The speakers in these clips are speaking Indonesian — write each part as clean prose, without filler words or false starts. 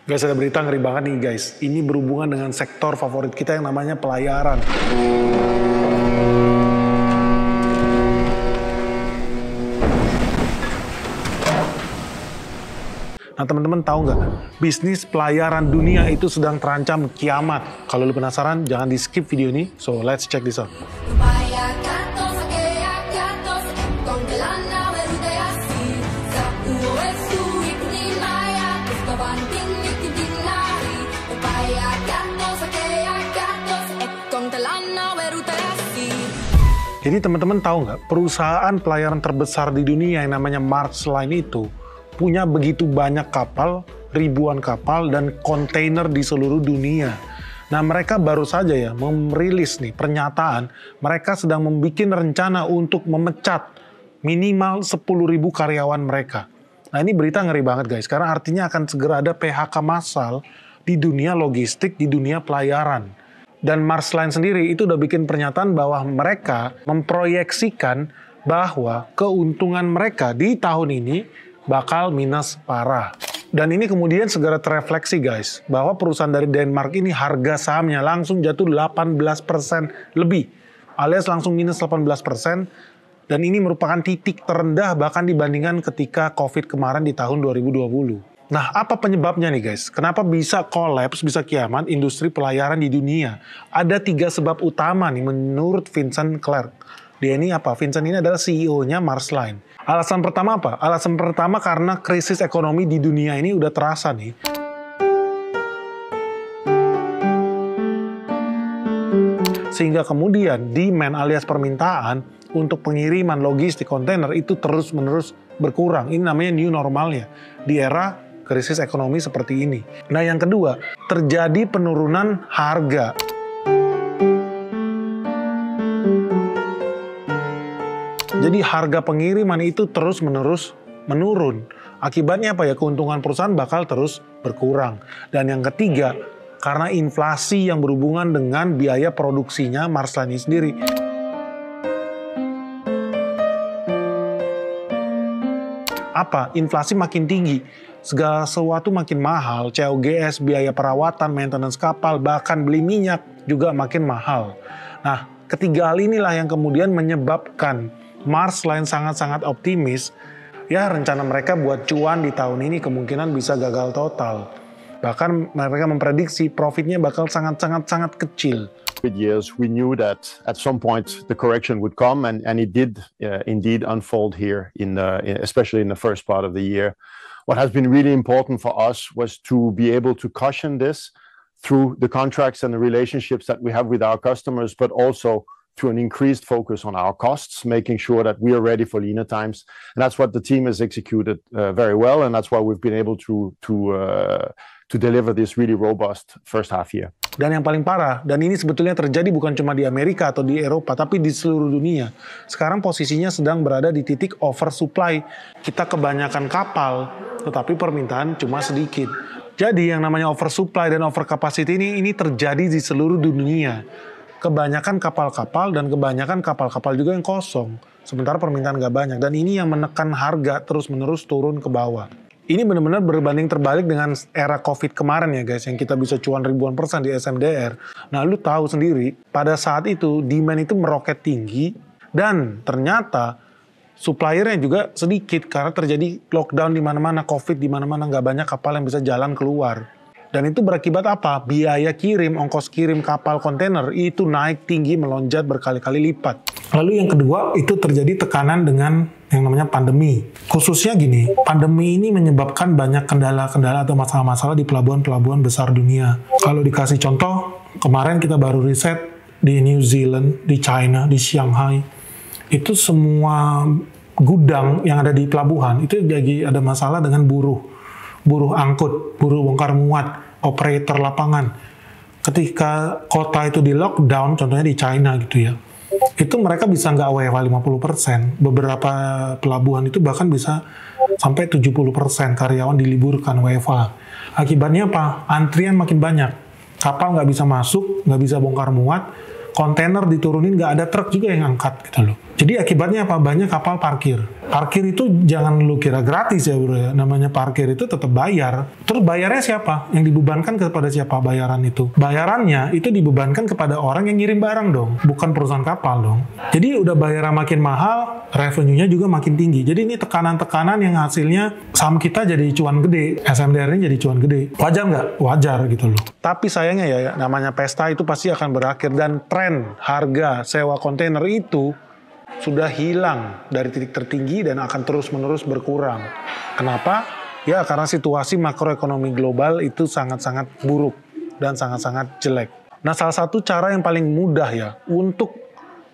Guys, ada berita ngeri banget nih guys. Ini berhubungan dengan sektor favorit kita yang namanya pelayaran. Nah teman-teman tahu nggak, bisnis pelayaran dunia itu sedang terancam kiamat. Kalau lu penasaran, jangan di skip video ini. So let's check this out. Jadi teman-teman tahu nggak, perusahaan pelayaran terbesar di dunia yang namanya Maersk Line itu punya begitu banyak kapal, ribuan kapal dan kontainer di seluruh dunia. Nah mereka baru saja ya merilis nih pernyataan, mereka sedang membuat rencana untuk memecat minimal 10.000 karyawan mereka. Nah ini berita ngeri banget guys, karena artinya akan segera ada PHK massal di dunia logistik, di dunia pelayaran. Dan Maersk Line sendiri itu udah bikin pernyataan bahwa mereka memproyeksikan bahwa keuntungan mereka di tahun ini bakal minus parah. Dan ini kemudian segera terefleksi guys, bahwa perusahaan dari Denmark ini harga sahamnya langsung jatuh 18% lebih, alias langsung minus 18%, dan ini merupakan titik terendah bahkan dibandingkan ketika COVID kemarin di tahun 2020. Nah, apa penyebabnya nih guys? Kenapa bisa kolaps, bisa kiamat industri pelayaran di dunia? Ada 3 sebab utama nih menurut Vincent Clerc. Dia ini apa? Vincent ini adalah CEO-nya Maersk Line. Alasan pertama apa? Alasan pertama karena krisis ekonomi di dunia ini udah terasa nih. Sehingga kemudian demand alias permintaan untuk pengiriman logistik kontainer itu terus-menerus berkurang. Ini namanya new normalnya di era krisis ekonomi seperti ini. Nah yang kedua, terjadi penurunan harga. Jadi harga pengiriman itu terus-menerus menurun. Akibatnya apa ya? Keuntungan perusahaan bakal terus berkurang. Dan yang ketiga, karena inflasi yang berhubungan dengan biaya produksinya Maersk Line sendiri. Apa? Inflasi makin tinggi. Segala sesuatu makin mahal, COGS, biaya perawatan, maintenance kapal, bahkan beli minyak juga makin mahal. Nah, ketiga hal inilah yang kemudian menyebabkan Maersk Line sangat-sangat optimis, ya rencana mereka buat cuan di tahun ini kemungkinan bisa gagal total. Bahkan mereka memprediksi profitnya bakal sangat-sangat kecil. Years, we knew that at some point the correction would come, and it did indeed unfold here, especially in the first part of the year. What has been really important for us was to be able to cushion this through the contracts and the relationships that we have with our customers, but also through an increased focus on our costs, making sure that we are ready for leaner times. And that's what the team has executed very well, and that's why we've been able to deliver this really robust first half year. Dan yang paling parah, dan ini sebetulnya terjadi bukan cuma di Amerika atau di Eropa, tapi di seluruh dunia. Sekarang posisinya sedang berada di titik oversupply. Kita kebanyakan kapal, tetapi permintaan cuma sedikit. Jadi yang namanya oversupply dan overcapacity ini terjadi di seluruh dunia. Kebanyakan kapal-kapal dan kebanyakan kapal-kapal juga yang kosong. Sementara permintaan nggak banyak. Dan ini yang menekan harga terus-menerus turun ke bawah. Ini benar-benar berbanding terbalik dengan era COVID kemarin ya guys, yang kita bisa cuan ribuan persen di SMDR. Nah lu tahu sendiri, pada saat itu demand itu meroket tinggi, dan ternyata suppliernya juga sedikit karena terjadi lockdown di mana-mana, COVID di mana-mana, nggak banyak kapal yang bisa jalan keluar. Dan itu berakibat apa? Biaya kirim, ongkos kirim kapal kontainer itu naik tinggi, melonjak berkali-kali lipat. Lalu yang kedua, itu terjadi tekanan dengan yang namanya pandemi. Khususnya gini, pandemi ini menyebabkan banyak kendala-kendala atau masalah-masalah di pelabuhan-pelabuhan besar dunia. Kalau dikasih contoh, kemarin kita baru riset di New Zealand, di China, di Shanghai, itu semua gudang yang ada di pelabuhan, itu jadi ada masalah dengan buruh angkut, buruh bongkar muat, operator lapangan. Ketika kota itu di lockdown, contohnya di China gitu ya, itu mereka bisa nggak WFH 50%. Beberapa pelabuhan itu bahkan bisa sampai 70% karyawan diliburkan WFH. Akibatnya apa? Antrian makin banyak. Kapal nggak bisa masuk, nggak bisa bongkar muat, kontainer diturunin, nggak ada truk juga yang angkat gitu loh. Jadi akibatnya apa? Banyak kapal parkir. Parkir itu jangan lu kira gratis ya bro ya. Namanya parkir itu tetap bayar. Terus bayarnya siapa? Yang dibebankan kepada siapa bayaran itu? Bayarannya itu dibebankan kepada orang yang ngirim barang dong. Bukan perusahaan kapal dong. Jadi udah bayaran makin mahal, revenue-nya juga makin tinggi. Jadi ini tekanan-tekanan yang hasilnya saham kita jadi cuan gede. SMDR-nya jadi cuan gede. Wajar nggak? Wajar gitu loh. Tapi sayangnya ya, namanya pesta itu pasti akan berakhir. Dan tren harga sewa kontainer itu sudah hilang dari titik tertinggi dan akan terus-menerus berkurang. Kenapa? Ya karena situasi makroekonomi global itu sangat-sangat buruk dan sangat-sangat jelek. Nah salah satu cara yang paling mudah ya untuk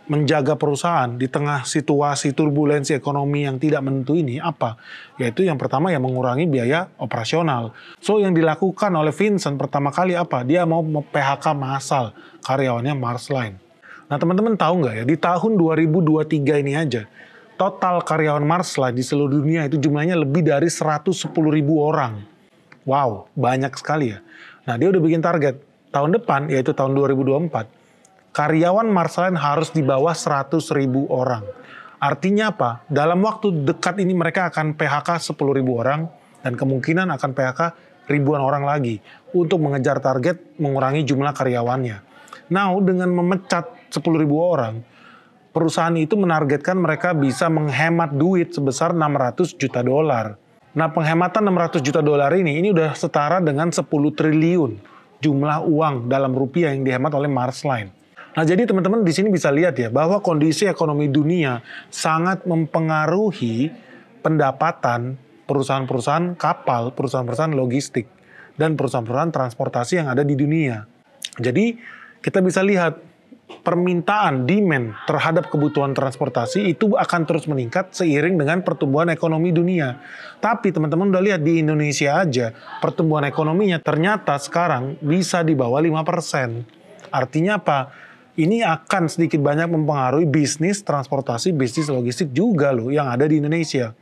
menjaga perusahaan di tengah situasi turbulensi ekonomi yang tidak menentu ini apa? Yaitu yang pertama ya mengurangi biaya operasional. So yang dilakukan oleh Vincent pertama kali apa? Dia mau PHK massal karyawannya Mars Line. Nah teman-teman tahu nggak ya, di tahun 2023 ini aja, total karyawan Mars Line di seluruh dunia itu jumlahnya lebih dari 110.000 orang. Wow, banyak sekali ya. Nah dia udah bikin target, tahun depan, yaitu tahun 2024, karyawan Mars Line harus di bawah 100.000 orang. Artinya apa? Dalam waktu dekat ini mereka akan PHK 10.000 orang, dan kemungkinan akan PHK ribuan orang lagi, untuk mengejar target mengurangi jumlah karyawannya. Nah, dengan memecat 10.000 orang, perusahaan itu menargetkan mereka bisa menghemat duit sebesar 600 juta dolar. Nah, penghematan 600 juta dolar ini udah setara dengan 10 triliun jumlah uang dalam rupiah yang dihemat oleh Mars Line. Nah, jadi teman-teman di sini bisa lihat ya, bahwa kondisi ekonomi dunia sangat mempengaruhi pendapatan perusahaan-perusahaan kapal, perusahaan-perusahaan logistik, dan perusahaan-perusahaan transportasi yang ada di dunia. Jadi, kita bisa lihat permintaan, demand terhadap kebutuhan transportasi itu akan terus meningkat seiring dengan pertumbuhan ekonomi dunia. Tapi teman-teman udah lihat di Indonesia aja, pertumbuhan ekonominya ternyata sekarang bisa di bawah 5%. Artinya apa? Ini akan sedikit banyak mempengaruhi bisnis transportasi, bisnis logistik juga loh yang ada di Indonesia.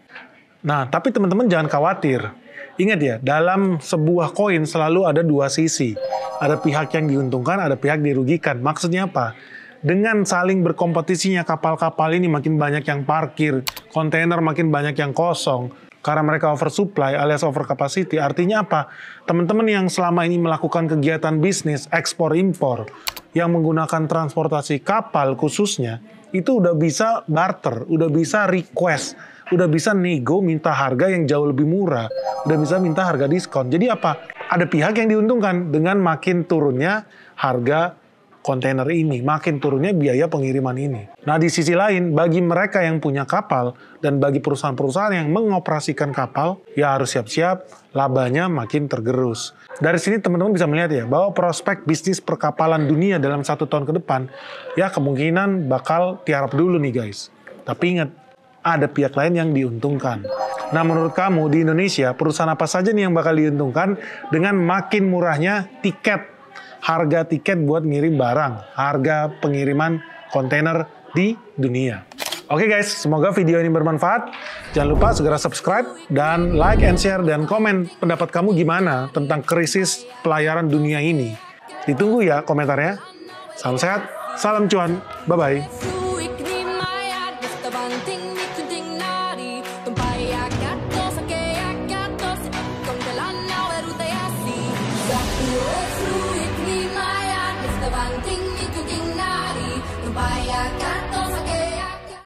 Nah, tapi teman-teman jangan khawatir. Ingat ya, dalam sebuah koin selalu ada dua sisi. Ada pihak yang diuntungkan, ada pihak dirugikan. Maksudnya apa? Dengan saling berkompetisinya kapal-kapal ini makin banyak yang parkir, kontainer makin banyak yang kosong, karena mereka oversupply alias overcapacity. Artinya apa? Teman-teman yang selama ini melakukan kegiatan bisnis, ekspor-impor, yang menggunakan transportasi kapal khususnya, itu udah bisa barter, udah bisa request, udah bisa nego minta harga yang jauh lebih murah, udah bisa minta harga diskon. Jadi apa? Ada pihak yang diuntungkan dengan makin turunnya harga kontainer ini, makin turunnya biaya pengiriman ini. Nah di sisi lain, bagi mereka yang punya kapal dan bagi perusahaan-perusahaan yang mengoperasikan kapal, ya harus siap-siap labanya makin tergerus. Dari sini teman-teman bisa melihat ya, bahwa prospek bisnis perkapalan dunia dalam 1 tahun ke depan, ya kemungkinan bakal tiarap dulu nih guys. Tapi ingat, ada pihak lain yang diuntungkan. Nah menurut kamu di Indonesia perusahaan apa saja nih yang bakal diuntungkan dengan makin murahnya tiket, harga tiket buat ngirim barang, harga pengiriman kontainer di dunia. Oke guys, semoga video ini bermanfaat. Jangan lupa segera subscribe dan like and share dan komen pendapat kamu gimana tentang krisis pelayaran dunia ini. Ditunggu ya komentarnya. Salam sehat, salam cuan, bye-bye.